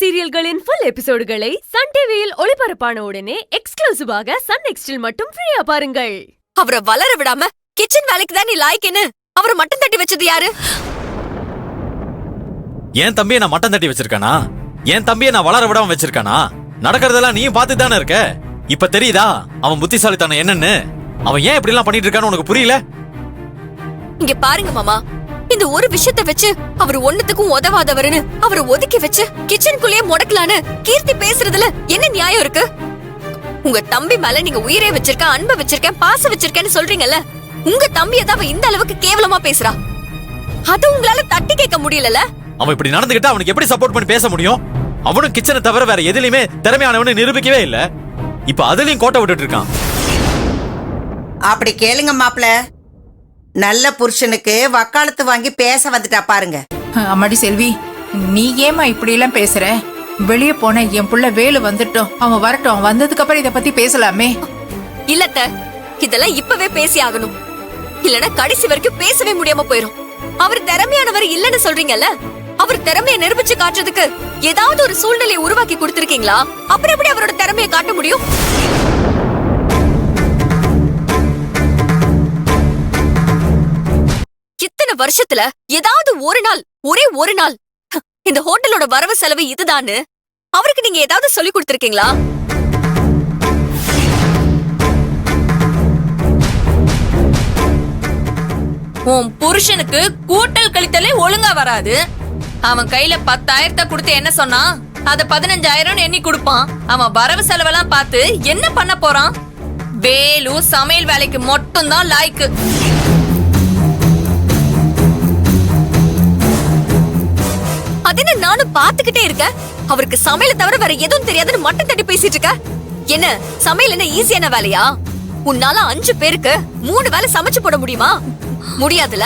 சீரியல்களின் full எபிசோடுகளை Sun டிவியில் ஒளிபரப்பான உடனே எக்ஸ்க்ளூசிவாக சன் நெக்ஸ்டில் மட்டும் ஃப்ரீயா பாருங்கள். அவரை வளர விடாம கிச்சன் வேலைக்கு தான் நீ லாய்க்குன்னு அவரை மட்டம் தட்டி வச்சது யாரு? என் தம்பியை நான் மட்டம் தட்டி வச்சிருக்கானா? என் தம்பியை நான் வளர விடாம வச்சிருக்கானா? நடக்கிறதெல்லாம் நீயும் பார்த்து தானே இருக்க. இப்ப தெரியுதா அவன் புத்திசாலித்தனம் என்னன்னு? அவன் ஏன் இப்படி எல்லாம் பண்ணிட்டு இருக்கான்னு உனக்கு புரியல? இங்க பாருங்க மாமா, இந்த ஒரு விஷயத்தை வச்சு அவர் ஒண்ணுத்துக்கும் உதவாதவருன்னு அவரை ஒதுக்கி வச்சு கிச்சனுக்குள்ளேயே முடக்கலான்னு கீர்த்தி பேசுறதுல என்ன நியாயம் இருக்கு? உங்க தம்பி மேல நீங்க உயிரே வச்சிருக்க, அன்பை வச்சிருக்கேன், பாசம் வச்சிருக்கேன்னு சொல்றீங்கல்ல, உங்க தம்பியை தான் அவ இந்த அளவுக்கு கேவலமா பேசுறா. அது உங்களால தட்டி கேட்க முடியல. அவன் இப்படி நடந்துகிட்டா அவனுக்கு எப்படி சப்போர்ட் பண்ணி பேச முடியும்? அவனும் கிச்சனை தவிர வேற எதுலயுமே திறமையானவனு நிரூபிக்கவே இல்ல. இப்ப அதுலயும் கோட்டை விட்டுட்டு இருக்கான். அப்படி கேளுங்க மாப்ள, நல்ல புருஷனுக்கு வக்காலத்து வாங்கி பேச வந்துட்டா பாருங்க. அம்மாடி செல்வி, நீ ஏமா இப்படி எல்லாம் பேசுற? வெளியே போன என் புள்ள வேலு வந்துட்டோம், அவன் வரட்டும், வந்ததுக்கு அப்புறம் இத பத்தி பேசலாமே. இல்லத்த, இதெல்லாம் இப்பவே பேசி ஆகணும், இல்லனா கடைசி வரைக்கும் பேசவே முடியாம போயிரும். அவர் திறமையானவர் இல்லன்னு சொல்றீங்கல்ல, அவர் திறமையை நிரூபிச்சு காட்டுறதுக்கு ஏதாவது ஒரு சூழ்நிலையை உருவாக்கி கொடுத்திருக்கீங்களா? அப்புறம் எப்படி அவரோட திறமையை காட்ட முடியும்? இத்தனை வருஷத்துல ஏதாவது ஒரு நாள், ஒரே ஒரு நாள் இந்த ஹோட்டலோட வரவு செலவு இதுதான்னு அவருக்கு நீங்க ஏதாவது சொல்லி கொடுத்திருக்கீங்களா? உன் புருஷனுக்கு கூட்டல் கழித்தலே ஒழுங்கா வராது. அவன் கையில 10,000 கொடுத்து என்ன சொன்னா, அத 15,000 எண்ணி கொடுப்பான். அவன் வரவு செலவெல்லாம் பார்த்து என்ன பண்ண போறான்? வேலு சமையல் வேலைக்கு மட்டும் தான் லாய்க்கு. அதென்ன நானும் பாத்துக்கிட்டே இருக்க, அவருக்கு சமையல தவிர வேற எதுவும் தெரியாதுன்னு மட்டும் தட்டி பேசிட்டு இருக்க. என்ன சமையல் என்ன ஈஸியான வேலையா? உன்னால 5 பேருக்கு 3 வேலை சமைச்சு போட முடியுமா? முடியாதுல.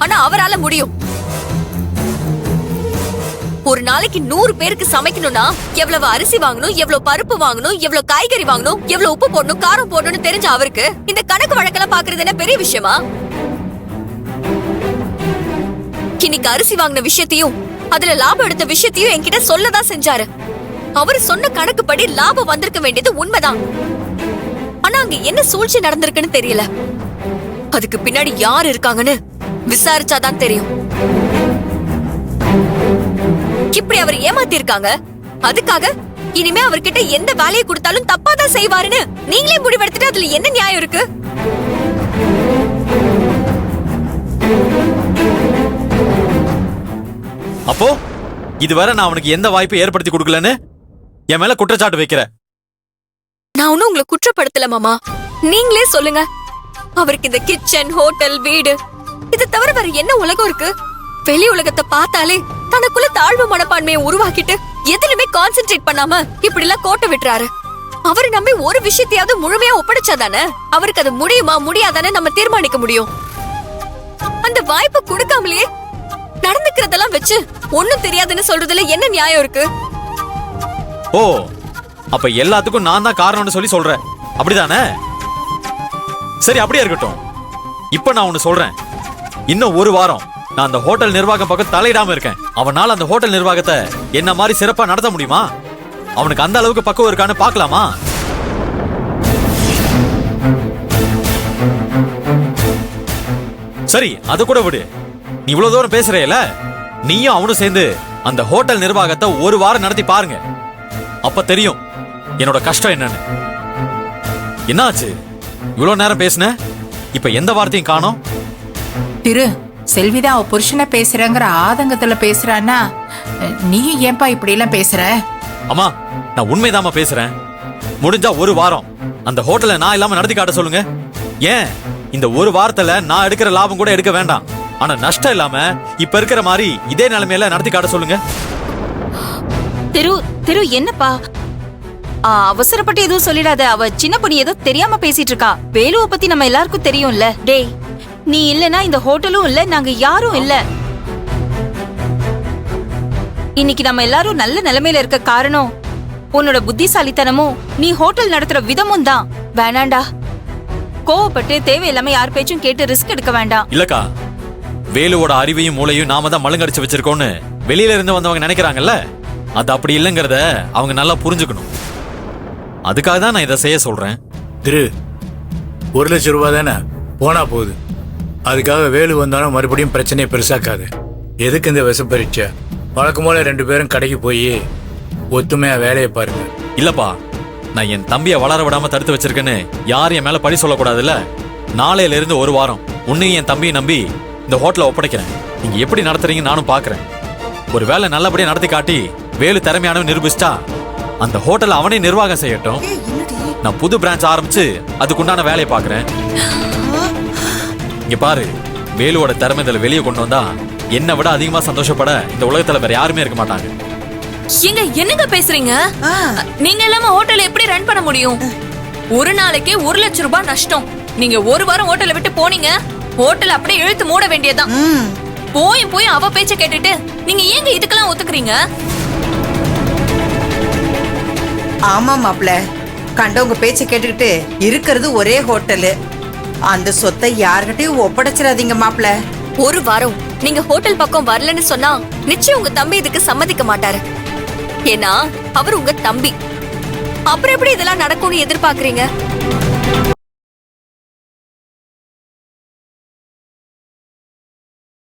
ஆனா அவரால முடியும். ஒரு நாளைக்கு 100 பேருக்கு சமைக்கணும்னா எவ்வளவு அரிசி வாங்கணும், எவ்வளவு பருப்பு வாங்கணும், எவ்வளவு காய்கறி வாங்கணும், எவ்வளவு உப்பு போடணும், காரம் போடணும்னு தெரிஞ்ச அவருக்கு இந்த கணக்கு வழக்கெல்லாம் பாக்குறது என்ன பெரிய விஷயமா? இன்னைக்கு அரிசி வாங்கின விஷயத்தையும் அதுல லாபம் எடுத்த விஷயத்தையும் என்கிட்ட சொல்லதான் செஞ்சாரு. அவரு சொன்ன கணக்குப்படி லாபம் வந்திருக்க வேண்டியது உண்மைதான். ஆனா அங்க என்ன சூழ்ச்சி நடந்திருக்குன்னு தெரியல. அதுக்கு பின்னாடி யார் இருக்காங்கன்னு விசாரிச்சாதான் தெரியும். இப்படி அவர் ஏமாத்தி இருக்காங்க. அதுக்காக இனிமே அவர்கிட்ட எந்த வேலையை கொடுத்தாலும் தப்பாதான் செய்வாருன்னு நீங்களே முடிவெடுத்துட்டு அதுல என்ன நியாயம் இருக்கு? அப்போ இதுவரை நான் அவனுக்கு எந்த வாய்ப்பை ஏற்படுத்தி கொடுக்கலன்னு என் மேல குற்றச்சாட்டு வைக்கிற? நான் ஒன்னும் உங்களை குற்றப்படுத்தல மாமா, நீங்களே சொல்லுங்க. அவருக்கு இந்த கிச்சன், ஹோட்டல், வீடு இதை தவிர வேற என்ன உலகம் இருக்கு? வெளி உலகத்தை பார்த்தாலே தனக்குள்ள தாழ்வு மனப்பான்மையை உருவாக்கிட்டு எதுலுமே கான்சென்ட்ரேட் பண்ணாம இப்படி எல்லாம் கோட்டை விட்டுறாரு. அவரு நம்பி ஒரு விஷயத்தையாவது முழுமையா ஒப்படைச்சாதானே அவருக்கு அது முடியுமா முடியாதானே நம்ம தீர்மானிக்க முடியும். அந்த வாய்ப்பு கொடுக்காமலேயே நடந்துக்கிறதெல்லாம் வச்சு ஒண்ணும் தெரியாதுன்னு சொல்றதுல என்ன நியாயம் இருக்கு? ஓ, அப்ப எல்லாத்துக்கும் நான் தான் காரணம்னு சொல்லி சொல்ற, அப்படிதானே? சரி, அப்படியே இருக்கட்டும். இப்ப நான் ஒன்னு சொல்றேன். இன்னும் ஒரு வாரம் நான் அந்த ஹோட்டல் நிர்வாகம் பக்கம் தலையிடாம இருக்கேன். அவனால அந்த ஹோட்டல் நிர்வாகத்தை என்ன மாதிரி சிறப்பா நடத்த முடியுமா? அவனுக்கு அந்த அளவுக்கு பக்குவம் இருக்கான்னு பாக்கலாமா? சரி, அது கூட விடு. நீ இவ்வளவு தூரம் பேசுறேல, நீயும் அவனும் சேர்ந்து அந்த ஹோட்டல் நிர்வாகத்தை ஒரு வாரம் நடத்தி பாருங்க. அப்ப தெரியும் என்னோட கஷ்டம் என்னன்னு. என்னாச்சு இவ்வளவு நேரம் பேசுன? இப்ப எந்த வார்த்தையும் காணோம். திரு செல்விதான் அவ புருஷனை பேசுறங்கிற ஆதங்கத்துல பேசுறான்னா, நீயும் ஏன்பா இப்படி எல்லாம் பேசுற? அம்மா, நான் உண்மைதாம்மா பேசுறேன். முடிஞ்சா ஒரு வாரம் அந்த ஹோட்டலை நான் இல்லாம நடத்தி காட்ட சொல்லுங்க. ஏன் இந்த ஒரு வாரத்துல நான் எடுக்கிற லாபம் கூட எடுக்க வேண்டாம். ஆனா நஷ்டம் இல்லாம இப்ப இருக்கிற மாதிரி இதே நிலைமையில நடத்தி காட்ட சொல்லுங்க. திரு என்னப்பா அவசரப்பட்டு எதுவும் சொல்லிடாத. அவ சின்ன பொண்ணு ஏதோ தெரியாம பேசிட்டு இருக்கா. வேலுவை பத்தி நம்ம எல்லாருக்கும் தெரியும்ல. டேய், நீ இல்லனா இந்த ஹோட்டலும் இல்ல, நாங்க யாரும் இல்ல. இன்னைக்கு நம்ம எல்லாரும் நல்ல நிலைமையில இருக்க காரணம் உன்னோட புத்திசாலித்தனமும் நீ ஹோட்டல் நடத்துற விதமும் தான். வேணாண்டா, கோவப்பட்டு தேவையில்லாம யார் பேச்சும் கேட்டு ரிஸ்க் எடுக்க வேண்டாம். இல்லக்கா, வேலுவோட அறிவையும் மூளையும் நாம தான் மழுங்கடிச்சு வச்சிருக்கோம்னு வெளியில இருந்து வந்தவங்க நினைக்கிறாங்கல்ல. அது அப்படி இல்லைங்கிறத அவங்க நல்லா புரிஞ்சுக்கணும். அதுக்காக தான் நான் இதை செய்ய சொல்றேன். திரு, 1,00,000 ரூபாய் தானே, போனா போகுது. அதுக்காக வேலு வந்தாலும் மறுபடியும் பிரச்சனையை பெருசாக்காது. எதுக்கு இந்த விஷ பரீட்சை? வழக்கம் போல 2 பேரும் கடைக்கு போய் ஒத்துமையா வேலையை பாருங்க. இல்லப்பா, நான் என் தம்பியை வளர விடாம தடுத்து வச்சிருக்கேன்னு யாரும் என் மேல பழி சொல்லக்கூடாதுல்ல. நாளையில இருந்து 1 வாரம் உன்னையும் என் தம்பியை நம்பி இந்த ஹோட்டலை ஒப்படைக்கிறேன். நீங்க எப்படி நடத்துறீங்கன்னு நானும் பாக்குறேன். ஒரு வேலை நல்லபடியா நடத்தி காட்டி வேலு திறமையானவன் நிரூபிச்சிட்டா அந்த ஹோட்டலை அவனே நிர்வாகம் செய்யட்டும். நான் புது பிரான்ச் ஆரம்பிச்சு அதுக்குண்டான வேலையை பாக்குறேன். இங்க பாரு, வேலுவோட திறமை இதுல வெளியே கொண்டு வந்தா என்னை விட அதிகமா சந்தோஷப்பட இந்த உலகத்துல வேற யாருமே இருக்க மாட்டாங்க. ஏங்க என்னங்க பேசுறீங்க? நீங்க இல்லாம ஹோட்டல் எப்படி ரன் பண்ண முடியும்? ஒரு நாளைக்கு 1,00,000 ரூபாய் நஷ்டம். நீங்க 1 வாரம் ஹோட்டலை விட்டு போனீங்க, ஹோட்டல் அப்படியே இழுத்து மூட வேண்டியதுதான். போய் அவ பேச்ச கேட்டுட்டு நீங்க ஏங்க இதுக்கெல்லாம் ஒத்துக்குறீங்க? ஆமா மாப்ள, கண்டவங்க பேச்ச கேட்டுக்கிட்டு இருக்கிறது ஒரே ஹோட்டலு. அந்த சொத்தை யார்கிட்டயும் ஒப்படைச்சிடாதீங்க மாப்ள. 1 வாரம் நீங்க ஹோட்டல் பக்கம் வரலன்னு சொன்னா நிச்சயம் உங்க தம்பி இதுக்கு சம்மதிக்க மாட்டாரு. ஏன்னா அவர் உங்க தம்பி. அப்புறம் எப்படி இதெல்லாம் நடக்கும்னு எதிர்பார்க்கறீங்க?